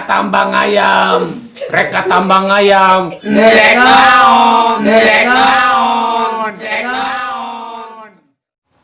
tambang ayam, reka tambang ayam, nerek naon, nerek naon, nerek naon.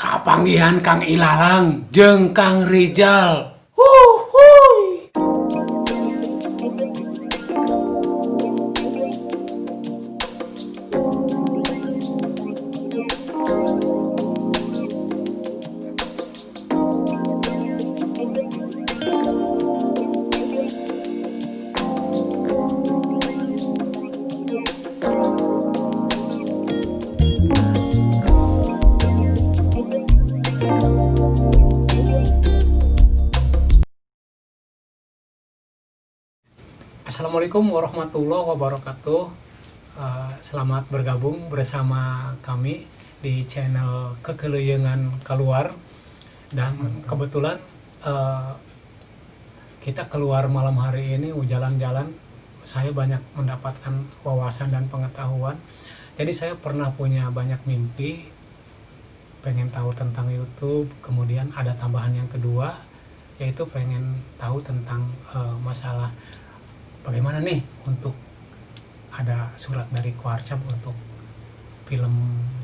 Kapanggihan Kang Ilalang jeung Kang Rijal. Assalamualaikum warahmatullahi wabarakatuh. Selamat bergabung bersama kami di channel Kekeleuyeungan Keluar. Dan kebetulan kita keluar malam hari ini jalan-jalan. Saya banyak mendapatkan wawasan dan pengetahuan. Jadi saya pernah punya banyak mimpi, pengen tahu tentang YouTube. Kemudian ada tambahan yang kedua, yaitu pengen tahu tentang masalah bagaimana nih untuk ada surat dari Kuarcap untuk film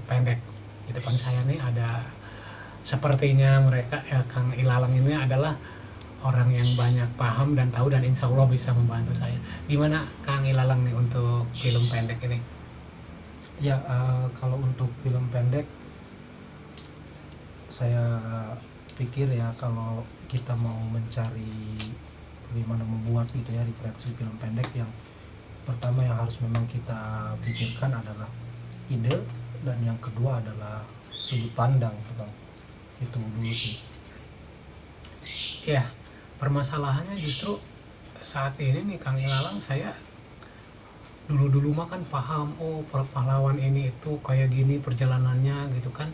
pendek. Di depan saya nih ada sepertinya mereka Kang Ilalang ini adalah orang yang banyak paham dan tahu dan insya Allah bisa membantu saya. Gimana Kang Ilalang nih untuk film pendek ini? Ya, kalau untuk film pendek saya pikir ya, kalau kita mau mencari bagaimana membuat gitu ya referensi film pendek, yang pertama yang harus memang kita pikirkan adalah ide, dan yang kedua adalah sudut pandang, Bang. Itu dulu sih. Ya, permasalahannya justru saat ini nih Kang Ilalang, saya dulu mah kan paham, oh pahlawan ini itu kayak gini perjalanannya gitu kan.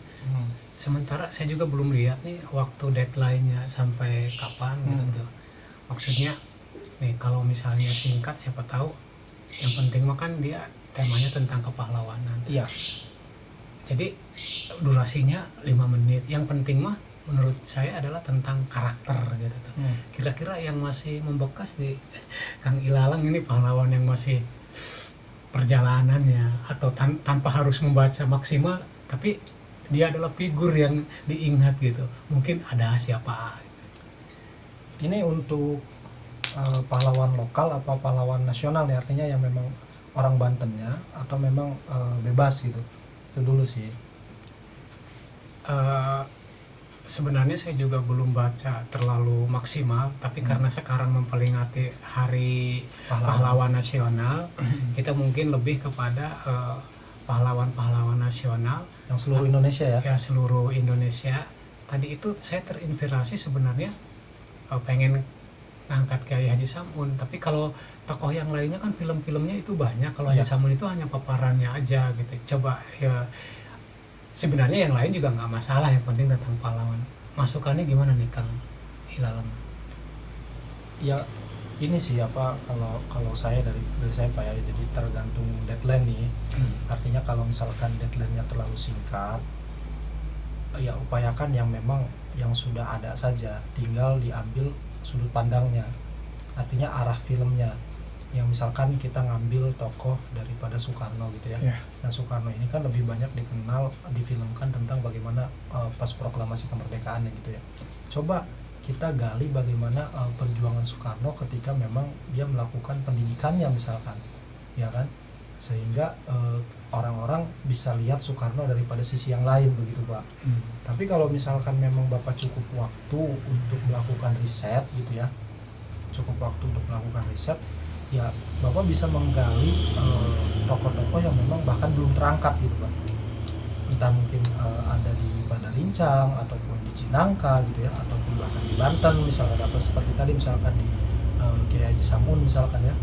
Sementara saya juga belum lihat nih waktu deadline-nya sampai kapan gitu tuh. Maksudnya nih kalau misalnya singkat, siapa tahu yang penting mah kan dia temanya tentang kepahlawanan. Iya. Jadi durasinya 5 menit. Yang penting mah menurut saya adalah tentang karakter gitu tuh. Kira-kira yang masih membekas di Kang Ilalang ini pahlawan yang masih perjalanannya, atau tanpa harus membaca maksimal, tapi dia adalah figur yang diingat gitu. Mungkin ada siapa? Ini untuk pahlawan lokal apa pahlawan nasional ya, artinya yang memang orang Bantennya atau memang bebas gitu. Itu dulu sih. Sebenarnya saya juga belum baca terlalu maksimal, tapi karena sekarang memperingati Hari Pahlawan Nasional, kita mungkin lebih kepada pahlawan-pahlawan nasional Yang seluruh Indonesia ya? Ya, seluruh Indonesia. Tadi itu saya terinspirasi sebenarnya, pengen ngangkat Kiai Haji Samun, tapi kalau tokoh yang lainnya kan film-filmnya itu banyak. Kalau Haji Samun itu hanya paparannya aja gitu. Coba ya, sebenarnya yang lain juga nggak masalah, yang penting tentang pahlawan. Masukannya gimana nih Kang Ilalang? Ya ini sih apa, kalau saya dari saya Pak ya, jadi tergantung deadline nih. Artinya kalau misalkan deadline-nya terlalu singkat, ya upayakan yang memang yang sudah ada saja, tinggal diambil sudut pandangnya, artinya arah filmnya. Yang misalkan kita ngambil tokoh daripada Soekarno gitu ya. Nah, Soekarno ini kan lebih banyak dikenal, difilmkan tentang bagaimana pas proklamasi kemerdekaannya gitu ya. Coba kita gali bagaimana perjuangan Soekarno ketika memang dia melakukan pendidikannya misalkan, ya kan, sehingga orang-orang bisa lihat Soekarno daripada sisi yang lain begitu Pak. Tapi kalau misalkan memang Bapak cukup waktu untuk melakukan riset gitu ya, ya Bapak bisa menggali tokoh-tokoh yang memang bahkan belum terangkat gitu Pak. Entah mungkin ada di Banda Rincang ataupun di Cinangka gitu ya, ataupun bahkan di Banten misalkan, apa seperti tadi misalkan di Kiai Haji Samun misalkan ya.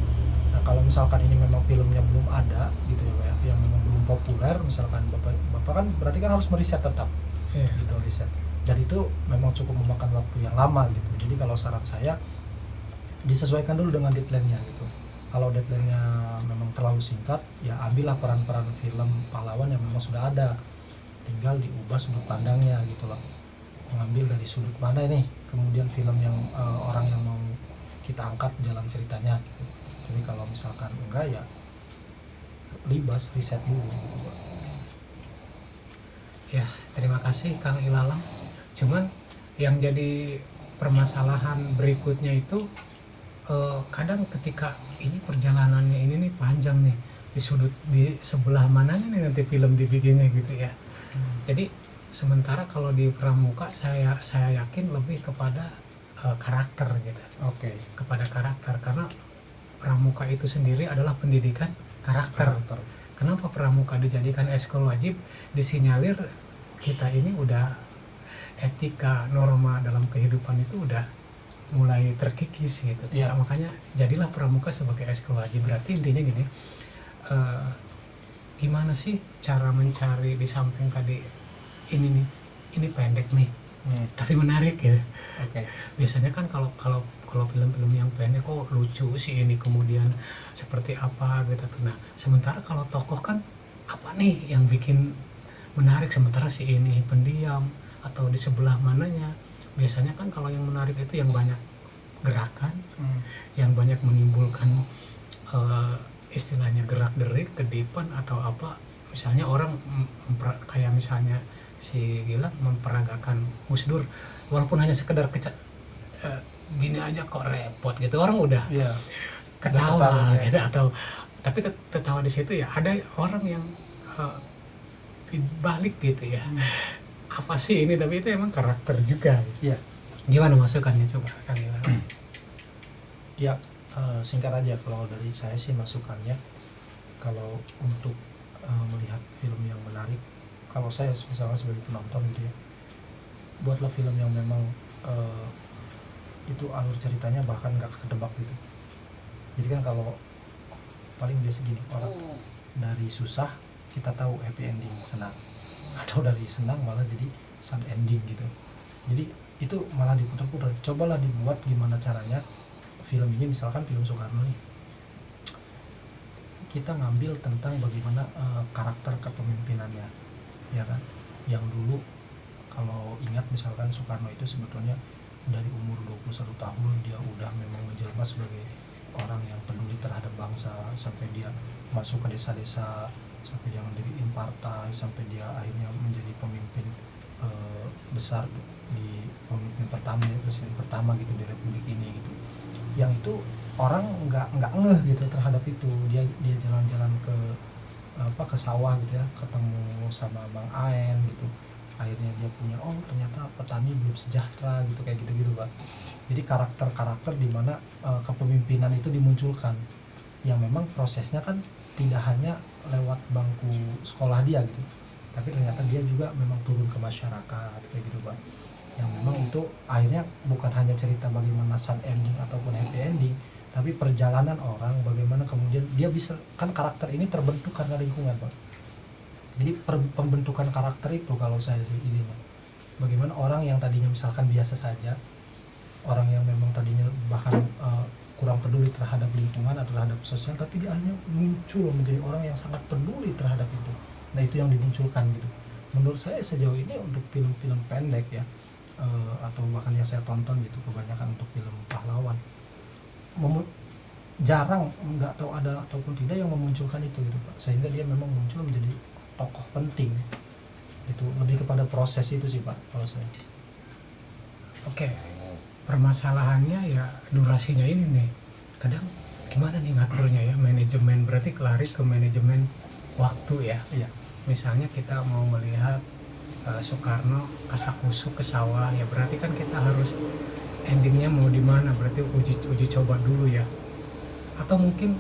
Nah, kalau misalkan ini memang filmnya belum ada gitu ya Pak ya, yang memang belum populer misalkan, Bapak kan berarti kan harus meriset tetap. Gitu, riset. Dan itu memang cukup memakan waktu yang lama gitu. Jadi kalau saran saya, disesuaikan dulu dengan deadline-nya gitu. Kalau deadline-nya memang terlalu singkat, ya ambillah peran-peran film pahlawan yang memang sudah ada, tinggal diubah sudut pandangnya gitu loh. Mengambil dari sudut mana ini kemudian film yang orang yang mau kita angkat jalan ceritanya gitu. Tapi kalau misalkan enggak ya libas, riset dulu gitu, Pak. Ya, terima kasih Kang Ilalang. Cuman yang jadi permasalahan berikutnya itu kadang ketika ini perjalanannya ini nih panjang nih, di sebelah mananya nih nanti film dibikinnya gitu ya. Jadi sementara kalau di Pramuka saya yakin lebih kepada karakter gitu. Oke. Kepada karakter, karena Pramuka itu sendiri adalah pendidikan karakter. Kenapa Pramuka dijadikan eskul wajib? Disinyalir kita ini udah etika norma dalam kehidupan itu udah mulai terkikis gitu. Iya. Makanya jadilah Pramuka sebagai eskul wajib. Berarti intinya gini, gimana sih cara mencari di samping tadi ini pendek nih tapi menarik ya. Oke. Biasanya kan kalau film-film yang pendek kok lucu sih ini, kemudian seperti apa gitu. Nah sementara kalau tokoh kan apa nih yang bikin menarik, sementara si ini pendiam atau di sebelah mananya. Biasanya kan kalau yang menarik itu yang banyak gerakan, yang banyak menimbulkan istilahnya gerak-gerik, kedipan atau apa. Misalnya orang kayak misalnya si Gilang memperagakan Gus Dur, walaupun hanya sekedar gini aja kok repot gitu, orang udah ketawa gitu. Atau tapi tertawa di situ ya ada orang yang balik gitu ya. Apa sih ini, tapi itu emang karakter juga gitu. Iya. Gimana masukannya coba Kang Gilang? Ya, singkat aja kalau dari saya sih masukannya, kalau untuk melihat film yang menarik, kalau saya misalnya sebagai penonton gitu ya, buatlah film yang memang itu alur ceritanya bahkan nggak ketebak gitu. Jadi kan kalau paling biasa gini, orang dari susah kita tahu happy ending, senang, atau dari senang malah jadi sad ending gitu. Jadi itu malah diputar-putar. Cobalah dibuat gimana caranya film ini, misalkan film Soekarno nih, kita ngambil tentang bagaimana karakter kepemimpinannya, ya kan. Yang dulu kalau ingat misalkan Soekarno itu sebetulnya dari umur 21 tahun dia udah memang menjelma sebagai orang yang peduli terhadap bangsa, sampai dia masuk ke desa-desa, sampai dia mendirikan partai, sampai dia akhirnya menjadi pemimpin besar di pemimpin pertama, presiden pertama gitu di Republik ini gitu. Yang itu orang nggak ngeh gitu terhadap itu. Dia jalan-jalan ke sawah gitu ya, ketemu sama Bang Aen gitu, akhirnya dia punya, oh ternyata petani belum sejahtera gitu, kayak gitu Pak. Jadi karakter-karakter di mana kepemimpinan itu dimunculkan, yang memang prosesnya kan tidak hanya lewat bangku sekolah dia gitu, tapi ternyata dia juga memang turun ke masyarakat kayak gitu Pak. Yang memang itu akhirnya bukan hanya cerita bagaimana sad ending ataupun happy ending, tapi perjalanan orang bagaimana kemudian dia bisa, kan karakter ini terbentuk karena lingkungan Pak. Jadi pembentukan karakter itu kalau saya ini, bagaimana orang yang tadinya misalkan biasa saja, orang yang memang tadinya bahkan kurang peduli terhadap lingkungan atau terhadap sosial, tapi dia hanya muncul menjadi orang yang sangat peduli terhadap itu. Nah itu yang dimunculkan gitu. Menurut saya sejauh ini untuk film-film pendek ya, atau bahkan yang saya tonton gitu, kebanyakan untuk film pahlawan, jarang, nggak tahu ada ataupun tidak yang memunculkan itu gitu Pak, sehingga dia memang muncul menjadi tokoh penting. Itu lebih kepada proses itu sih Pak kalau saya. Oke, permasalahannya ya durasinya ini nih, kadang gimana nih ngaturnya ya, manajemen, berarti lari ke manajemen waktu ya. Iya. Misalnya kita mau melihat Soekarno kasakusuk ke sawah ya, berarti kan kita harus endingnya mau di mana, berarti uji coba dulu ya. Atau mungkin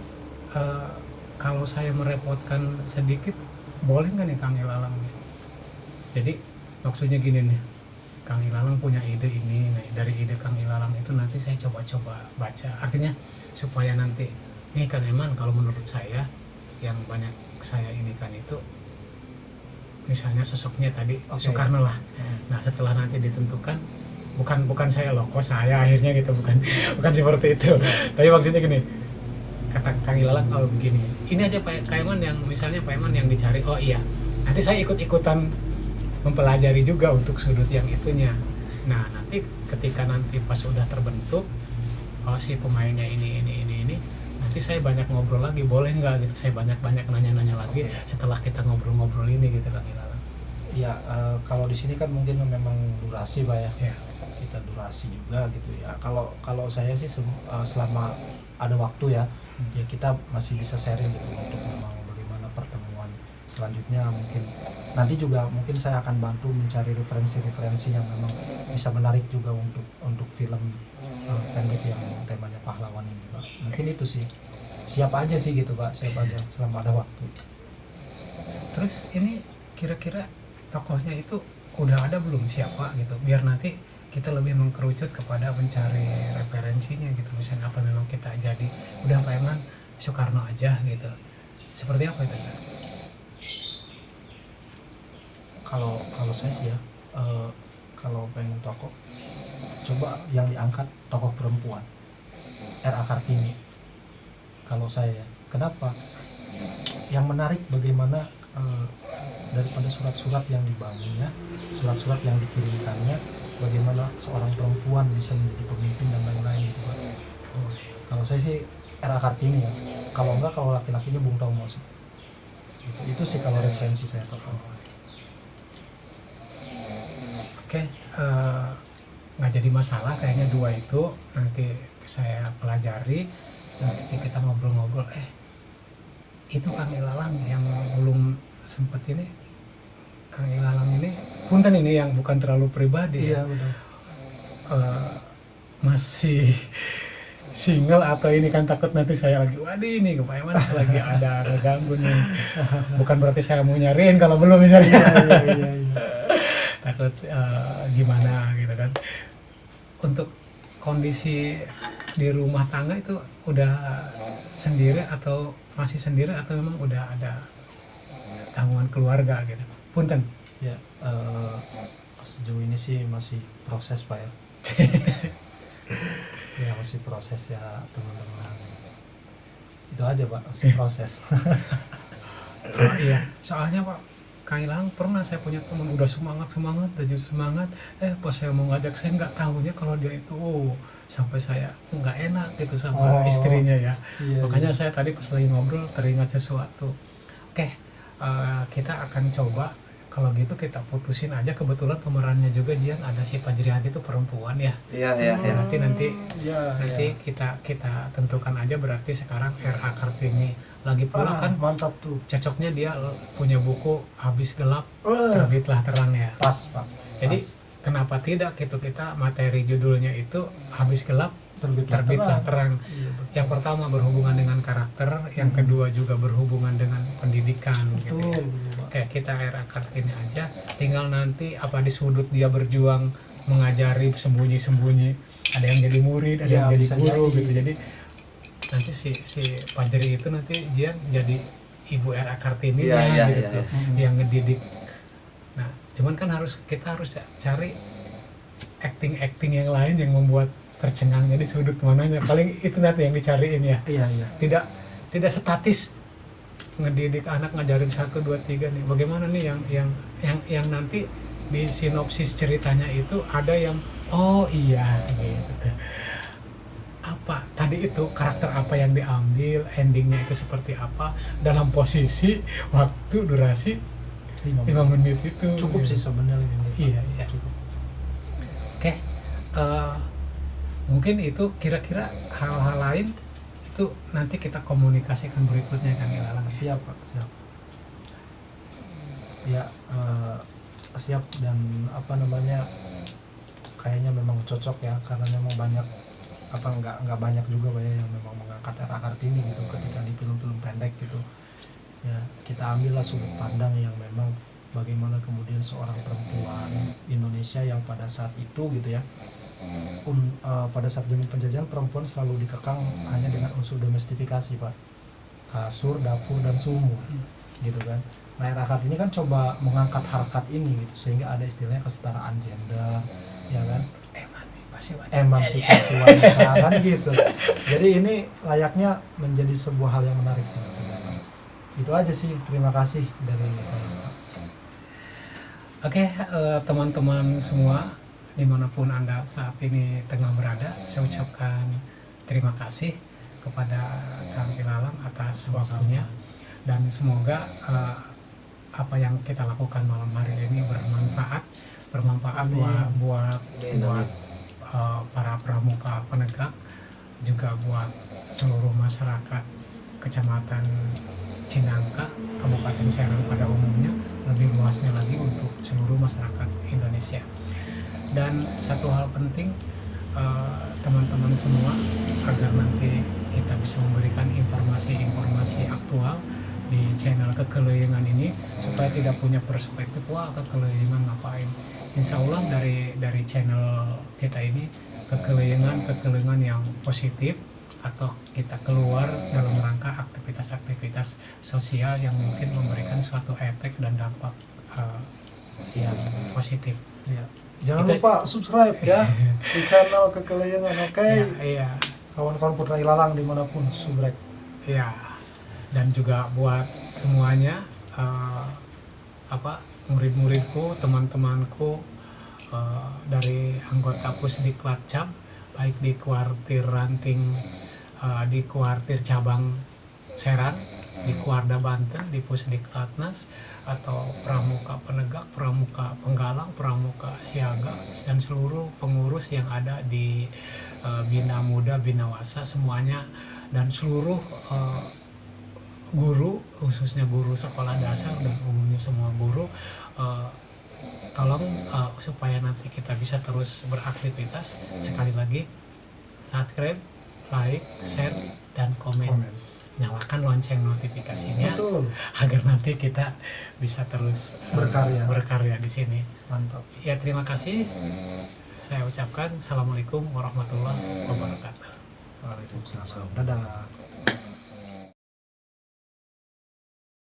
kalau saya merepotkan sedikit, boleh nggak nih Kang Ilalang? Jadi maksudnya gini nih, Kang Ilalang punya ide ini, nah dari ide Kang Ilalang itu nanti saya coba-coba baca, artinya supaya nanti nih Kang Eman, kalau menurut saya yang banyak saya ini kan itu misalnya sosoknya tadi Soekarno lah. Nah setelah nanti ditentukan, bukan saya loh, kok saya akhirnya gitu, bukan seperti itu. Tapi maksudnya gini, kata Kang Ilalang kalau begini, ini aja Pak Eman yang misalnya Pak Eman yang dicari, oh iya, nanti saya ikut-ikutan mempelajari juga untuk sudut yang itunya. Nah nanti ketika nanti pas sudah terbentuk, oh si pemainnya ini, nanti saya banyak ngobrol lagi, boleh nggak gitu, saya banyak nanya lagi setelah kita ngobrol ini gitu kan Ilalang. Ya kalau di sini kan mungkin memang durasi Pak ya. Ya. Kita durasi juga gitu ya. Kalau saya sih selama ada waktu ya, ya kita masih bisa sharing gitu untuk memang bagaimana pertemuan selanjutnya. Mungkin nanti juga mungkin saya akan bantu mencari referensi yang memang bisa menarik juga untuk film pendek yang temanya pahlawan ini Pak. Mungkin itu sih. Siapa aja sih gitu Pak, siapa aja selama ada waktu. Terus ini kira-kira tokohnya itu udah ada belum, siapa gitu, biar nanti kita lebih mengkerucut kepada mencari referensinya gitu, misalnya apa memang kita jadi udah Pak Eman Soekarno aja gitu, seperti apa itu? Kalau saya sih ya, kalau pengen tokoh, coba yang diangkat tokoh perempuan, R.A. Kartini. Kalau saya, kenapa? Yang menarik bagaimana daripada surat-surat yang dibangunnya, surat-surat yang dikirimkannya, bagaimana seorang perempuan bisa menjadi pemimpin dan lain-lain gitu Pak. Kalau saya sih R.A. Kartini ya. Kalau enggak, kalau laki-lakinya Bung Tomo sih. Itu sih kalau referensi saya Pak. Oke, nggak jadi masalah kayaknya dua itu nanti saya pelajari, nanti kita ngobrol-ngobrol. Itu Kang Ilalang yang belum sempet ini, Kang Ilalang ini punten ini yang bukan terlalu pribadi. Iya betul. Masih single atau ini kan takut nanti saya lagi waduh ini Pak Eman lagi ada ngeganggu nih, bukan berarti saya mau nyariin kalau belum misalnya. Iya. Takut gimana gitu kan. Untuk kondisi di rumah tangga itu udah sendiri atau masih sendiri atau memang udah ada tanggungan keluarga gitu, punten? Ya sejauh ini sih masih proses Pak ya. Ya masih proses ya teman-teman. Itu aja Pak, masih proses. Oh iya, soalnya Pak Kang Ilalang pernah saya punya teman udah semangat pas saya mau ngajak saya nggak tahunya kalau dia itu sampai saya nggak enak gitu sama istrinya ya. Iya, Makanya saya tadi pas lagi ngobrol teringat sesuatu. Oke, kita akan coba kalau gitu kita putusin aja, kebetulan pemerannya juga Jian ada si Fajrianti itu perempuan ya. Iya. Nanti Iya. kita tentukan aja, berarti sekarang R.A. Kartini lagi pula kan mantap tuh. cocoknya dia punya buku Habis Gelap Terbitlah Terang ya. Pas Pak. Jadi kenapa tidak gitu, kita materi judulnya itu Habis Gelap Terbitlah Terang. Iya, betul. Yang pertama berhubungan dengan karakter, yang kedua juga berhubungan dengan pendidikan gitu ya. Betul, Pak. Oke, kita R.A. Kartini aja, tinggal nanti apa di sudut dia berjuang mengajari sembunyi-sembunyi, ada yang jadi murid, ada Ya, yang jadi bisa guru jadi. gitu. Jadi nanti si Fajri itu nanti Jian jadi ibu R.A. Kartini Iya. gitu, yang ngedidik. Nah, cuman kan kita harus cari acting yang lain yang membuat tercengangnya di sudut mananya, paling itu nanti yang dicariin ya. Iya. Tidak statis ngedidik anak, ngajarin 1, 2, 3 nih. Bagaimana nih yang nanti di sinopsis ceritanya itu ada yang oh iya gitu. Apa tadi itu karakter apa yang diambil, endingnya itu seperti apa, dalam posisi waktu durasi 5 menit itu Cukup sih sebenarnya 5 menit. Iya. Cukup. Oke, mungkin itu kira-kira hal-hal lain itu nanti kita komunikasikan berikutnya Kang Ilalang. Siap Pak, siap. Ya siap, dan kayaknya memang cocok ya, karena memang banyak nggak banyak juga Pak ya yang memang mengangkat R.A. Kartini gitu ketika di film-film pendek gitu ya. Kita ambillah sudut pandang yang memang bagaimana kemudian seorang perempuan Indonesia yang pada saat itu gitu ya, pada saat zaman penjajahan perempuan selalu dikekang hanya dengan unsur domestifikasi Pak, kasur, dapur, dan sumur gitu kan. Nah R.A. Kartini kan coba mengangkat harkat ini gitu, sehingga ada istilahnya kesetaraan gender ya kan, emansipasi wanita kan gitu. Jadi ini layaknya menjadi sebuah hal yang menarik sih. Itu aja sih, terima kasih dari saya. Oke, teman-teman semua dimanapun Anda saat ini tengah berada, saya ucapkan terima kasih kepada Kang Ilalang atas waktunya, dan semoga apa yang kita lakukan malam hari ini bermanfaat buat para pramuka penegak, juga buat seluruh masyarakat Kecamatan Cinangka, Kabupaten Serang pada umumnya, lebih luasnya lagi untuk seluruh masyarakat Indonesia. Dan satu hal penting, teman-teman semua, agar nanti kita bisa memberikan informasi-informasi aktual di channel Kekelilingan ini, supaya tidak punya perspektif wah kekelilingan ngapain. Insya Allah dari channel kita ini kekelilingan yang positif, atau kita keluar dalam rangka aktivitas-aktivitas sosial yang mungkin memberikan suatu efek dan dampak yang positif. Ya. Jangan lupa subscribe ya di channel Kekelilingan. Oke. Iya. Kawan-kawan Putra Ilalang dimanapun, subrek. Iya. Dan juga buat semuanya, murid-muridku, teman-temanku dari anggota Pusdiklat Cap, baik di kuartir Ranting, di kuartir cabang Serang, di Kuarda Banten, di Pusdiklatnas, atau pramuka penegak, pramuka penggalang, pramuka siaga, dan seluruh pengurus yang ada di Bina Muda, Bina Wasa semuanya, dan seluruh guru, khususnya guru sekolah dasar dan umumnya semua guru, tolong supaya nanti kita bisa terus beraktivitas, sekali lagi subscribe, like, share, dan komen. Nyalakan lonceng notifikasinya. Betul. Agar nanti kita bisa terus berkarya di sini. Mantap. Ya, terima kasih. Saya ucapkan assalamualaikum warahmatullahi wabarakatuh. Waalaikumsalam. Dadah.